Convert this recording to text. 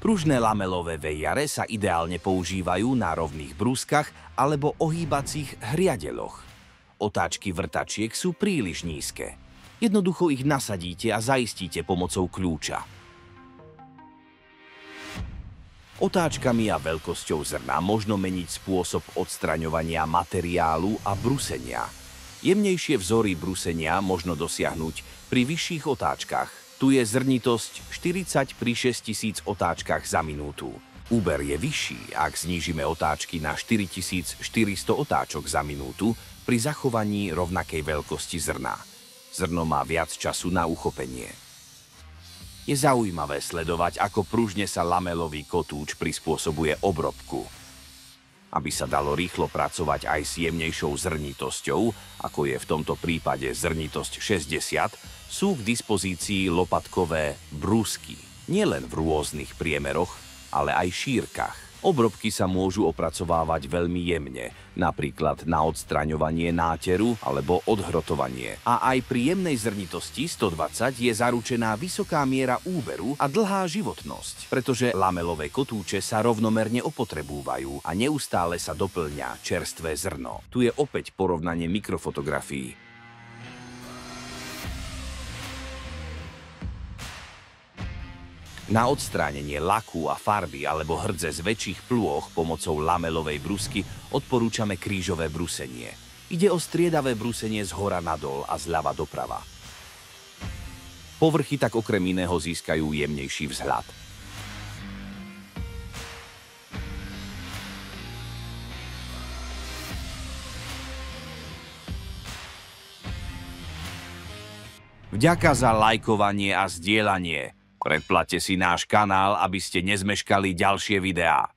Pružné lamelové vejare sa ideálne používajú na rovných brúskach alebo ohýbacích hriadeloch. Otáčky vrtačiek sú príliš nízke. Jednoducho ich nasadíte a zaistíte pomocou kľúča. Otáčkami a veľkosťou zrna možno meniť spôsob odstraňovania materiálu a brusenia. Jemnejšie vzory brusenia možno dosiahnuť pri vyšších otáčkach. Tu je zrnitosť 40 pri 6000 otáčkach za minútu. Úber je vyšší, ak znížime otáčky na 4400 otáčok za minútu pri zachovaní rovnakej veľkosti zrna. Zrno má viac času na uchopenie. Je zaujímavé sledovať, ako pružne sa lamelový kotúč prispôsobuje obrobku. Aby sa dalo rýchlo pracovať aj s jemnejšou zrnitosťou, ako je v tomto prípade zrnitosť 60, sú k dispozícii lopatkové brúsky. Nielen v rôznych priemeroch, ale aj šírkach. Obrobky sa môžu opracovávať veľmi jemne, napríklad na odstraňovanie náteru alebo odhrotovanie. A aj pri jemnej zrnitosti 120 je zaručená vysoká miera úberu a dlhá životnosť, pretože lamelové kotúče sa rovnomerne opotrebúvajú a neustále sa doplňa čerstvé zrno. Tu je opäť porovnanie mikrofotografií. Na odstránenie laku a farby alebo hrdze z väčších plôch pomocou lamelovej brusky odporúčame krížové brusenie. Ide o striedavé brusenie z hora nadol a zľava doprava. Povrchy tak okrem iného získajú jemnejší vzhľad. Vďaka za lajkovanie a zdieľanie. Predplaťte si náš kanál, aby ste nezmeškali ďalšie videá.